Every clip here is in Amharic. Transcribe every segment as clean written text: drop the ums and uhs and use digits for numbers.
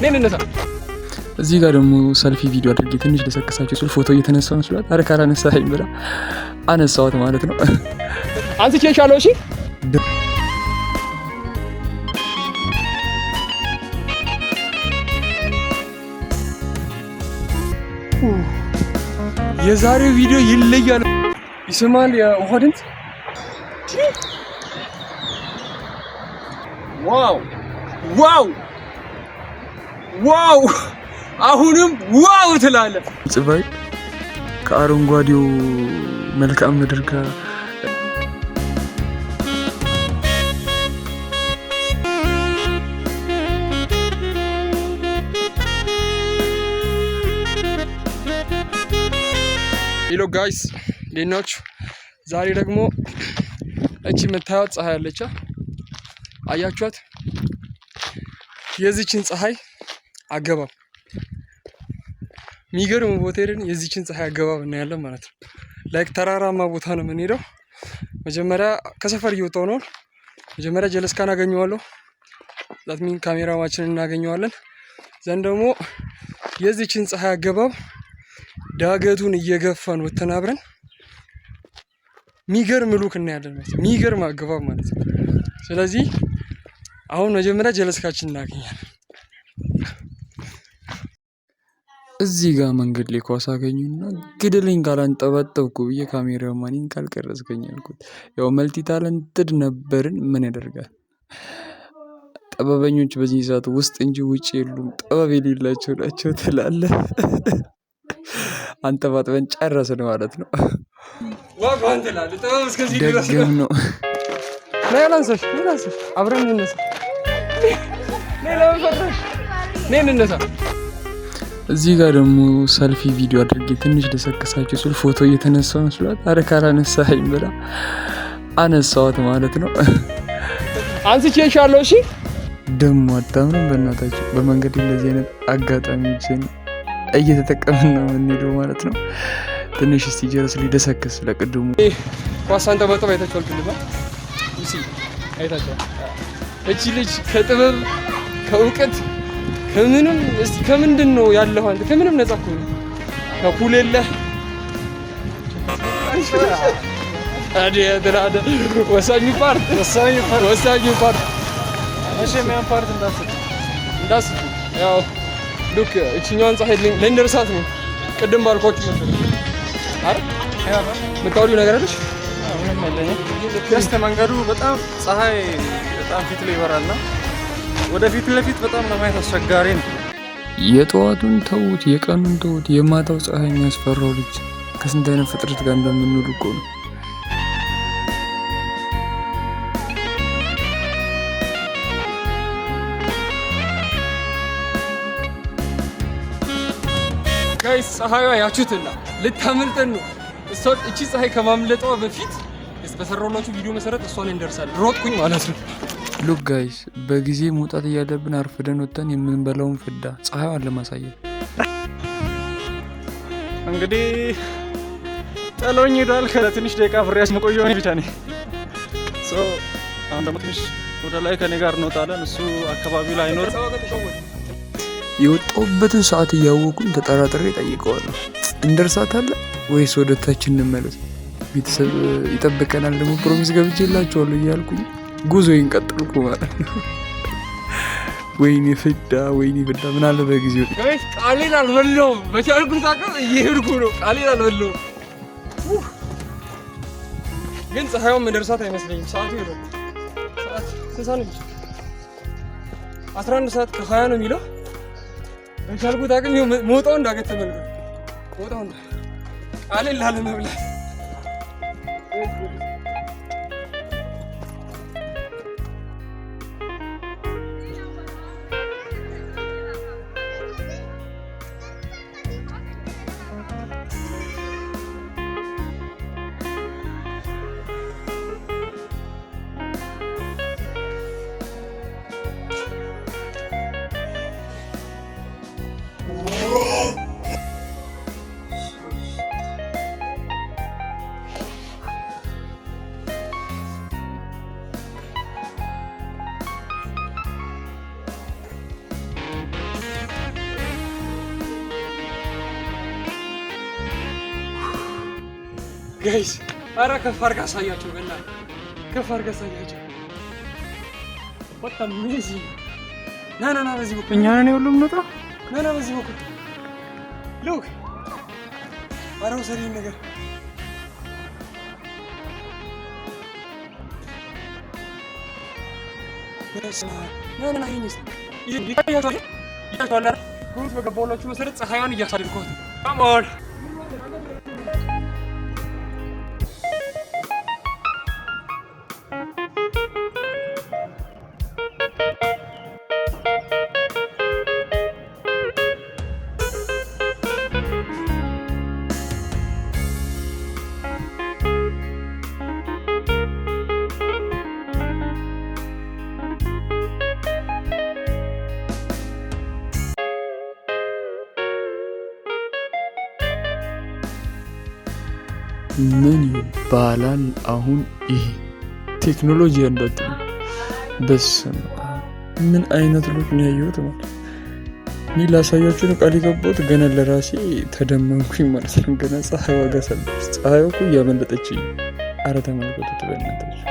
ነን እነሳ እዚህ ጋር ደግሞ ሰልፊ ቪዲዮ አድርጌ ትንሽ ለሰከሳችሁ ስል ፎቶ እየተነሳው መስሏት አረ ካላነሳኸኝ ብላ አነሳዋት ማለት ነው። አንስቼሻለሁ። እሺ የዛሬው ቪዲዮ ይለያል። ይስማል የውሃ ድምፅ። ዋው ዋው ዋው! አሁንም ዋው ትላለህ። ጽባይ ከአረንጓዴው መልክዓ ምድር ጋር ሄሎ ጋይስ እንዴት ናችሁ? ዛሬ ደግሞ እቺ የምታዩት ፀሐይ አለች። አያችኋት? የዚችን ፀሐይ አገባብ የሚገርም ቦታ ሄደን የዚችን ፀሐይ አገባብ እናያለን ማለት ነው። ላይክ ተራራማ ቦታ ነው የምንሄደው። መጀመሪያ ከሰፈር እየወጣሁ ነው። መጀመሪያ ጀለስካን አገኘዋለሁ። ዛትሚን ካሜራማችንን እናገኘዋለን። ዘንድ ደግሞ የዚችን ፀሐይ አገባብ ዳገቱን እየገፋን ወተን አብረን ሚገርም ሉክ እናያለን ማለት ነው። ሚገርም አገባብ ማለት ነው። ስለዚህ አሁን መጀመሪያ ጀለስካችን እናገኛለን። እዚህ ጋር መንገድ ላይ ኳስ አገኙና ግድልኝ ካላንጠባጠብኩ ብዬ ካሜራማኔን ካልቀረጽከኝ አልኩት። ያው መልቲ ታለንትድ ነበርን። ምን ያደርጋል፣ ጥበበኞች በዚህ ሰዓት ውስጥ እንጂ ውጭ የሉም። ጥበብ የሌላቸው ናቸው ትላለህ። አንጠባጥበን ጨረስን ማለት ነው። ዋጋን ትላለህ። ጥበብ እስከዚህ ድረስ ነው። ላንሰሽ አብረን እንነሳ። ነን እነሳ። እዚህ ጋር ደግሞ ሰልፊ ቪዲዮ አድርጌ ትንሽ ለሰከሳችሁ ስል ፎቶ እየተነሳው መስሏት አረ ካላነሳኸኝ ብላ አነሳዋት ማለት ነው። አንስቼሻለሁ። እሺ ደግሞ አታምንም? በእናታችሁ በመንገድ እንደዚህ አይነት አጋጣሚዎችን እየተጠቀምን ነው የምንሄደው ማለት ነው። ትንሽ እስቲ ጀረስ ሊደሰክስ ለቅድሙ ኳሳን ተበጠበ አይታችኋል። ክልባ እሺ አይታችኋል። እቺ ልጅ ከጥበብ ከእውቀት ከምንም እስቲ ከምንድን ነው ያለው? አንተ ከምንም ነፃ እኮ ነው። ከፑል የለህ አዲያ ድራደ ወሳኙ ፓርት እሺ ምን ፓርት እንዳስት ያው ሉክ እቺኛውን ፀሐይ ለእንደርሳት ነው። ቅድም ባልኳችሁ መሰለኝ አይደል? ያው ምታውሪው ነገር አለሽ? ምንም አይደለም። ጀስት መንገዱ በጣም ፀሐይ በጣም ፊት ላይ ይበራልና ወደፊት ለፊት በጣም ለማየት አስቸጋሪ ነው። የጠዋቱን ተውት፣ የቀኑን ተውት፣ የማታው ፀሐይ የሚያስፈራው ልጅ ከስንት አይነት ፍጥረት ጋር እንደምንውል እኮ ነው። ጋይስ ፀሐይዋ ያችሁትና ልታመልጠን ነው። እቺ ፀሐይ ከማምለጧ በፊት በሰራሁላችሁ ቪዲዮ መሰረት እሷ ላይ እንደርሳለን። ሮጥኩኝ ማለት ነው። ሉክ ጋይስ በጊዜ መውጣት እያለብን አርፍደን ወጥተን የምንበላውን ፍዳ ፀሐይዋን ለማሳየት እንግዲህ ጥሎኝ ሄዷል። ከትንሽ ደቂቃ ፍሬያስ መቆየው ብቻ ነኝ። አሁን ደግሞ ትንሽ ወደ ላይ ከኔ ጋር እንወጣለን። እሱ አካባቢው ላይ አይኖርም። የወጣሁበትን ሰዓት እያወቁኝ ተጠራጥሬ ጠይቀዋለሁ። እንደርሳታለን ወይስ ወደ ታች እንመለስ? ቤተሰብ ይጠብቀናል ደግሞ ፕሮሚስ ገብቼላቸዋለሁ እያልኩኝ ጉዞዬን ቀጥልኩ ማለት ነው። ወይኔ ፍዳ ምን አለ በጊዜው ጋይስ ቃሌን አልበላሁም። በቻልኩት አቅም እየሄድኩ ነው። ቃሌን አልበላሁም፣ ግን ፀሐዩን መደርሳት አይመስለኝም። ሰዓቱ ይሄዳል። ስንት ሰዓት ነው? 11 ሰዓት ከ20 ነው የሚለው። በቻልኩት አቅም ሞጣው እንዳገት ተመልከቱ። ሞጣው ቃሌን ላለመብላት ጋይስ ኧረ ከፍ አድርጋ አሳያቸው በእናትህ ከፍ አድርጋ አሳያቸው። በጣም አሜዚንግ ና በዚህ በኩል እኛ ነን ሁሉም መጣ ና በዚህ በኩል ሉክ ኧረ ውሰድኝ ነገር ና ይሄንስ ይታያችኋል አይደል? ጉሩት በገባሁላችሁ መሰረት ፀሐይዋን እያሳደድኳት ነው። ካሞን ምን ይባላል አሁን ይሄ ቴክኖሎጂ ያንዳት በስመ አብ ምን አይነት ሉክ ነው ያየሁት ማለት እኔ ላሳያችሁ ነው ቃል የገባሁት ገና ለራሴ ተደመምኩኝ ማለት ነው። ገና ፀሐይዋ ገሰለች ፀሐይዋ እኮ እያመለጠችኝ። ኧረ ተመልከቱት በእናታችሁ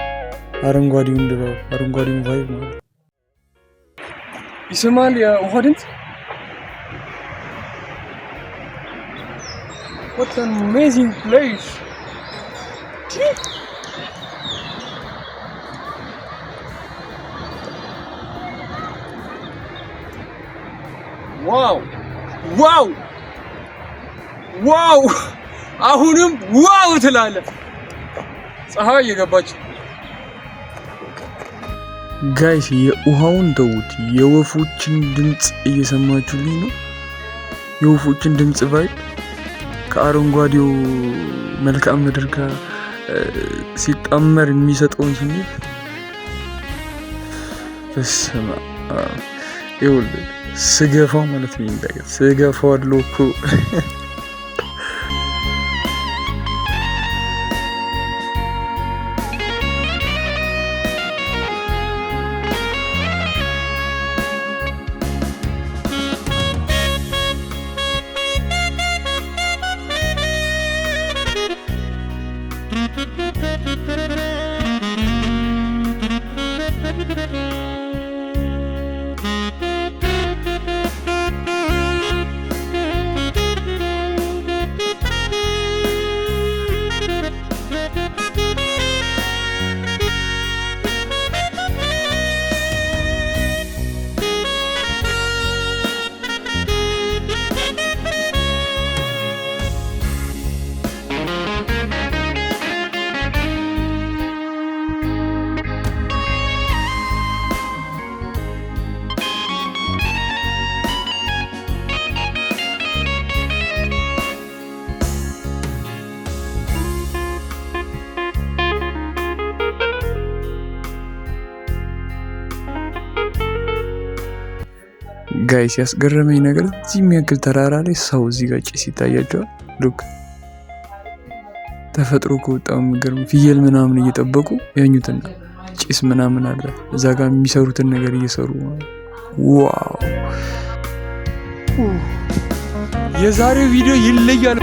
አረንጓዴውን ድባብ አረንጓዴውን ቫይብ ማለት ይስማል የውሃ ድምፅ What an amazing place! ዋው ዋው ዋው! አሁንም ዋው ትላለህ። ፀሐይ እየገባች ጋይስ የውሃውን ተውት፣ የወፎችን ድምፅ እየሰማችሁልኝ ነው? የወፎችን ድምፅ ቫይብ ከአረንጓዴው መልክዓ ምድር ጋር ሲጣመር የሚሰጠውን ስሜት በስመ አብ ይኸውልህ ስገፋው ማለት ነው እንዳይገ ስገፋው አለው እኮ ጋይስ ያስገረመኝ ነገር እዚህ የሚያክል ተራራ ላይ ሰው እዚህ ጋር ጭስ ይታያቸዋል። ሉክ ተፈጥሮ ከወጣው የሚገርም ፍየል ምናምን እየጠበቁ ያኙትና ጭስ ምናምን አለ እዛ ጋር የሚሰሩትን ነገር እየሰሩ ዋው! የዛሬው ቪዲዮ ይለያል።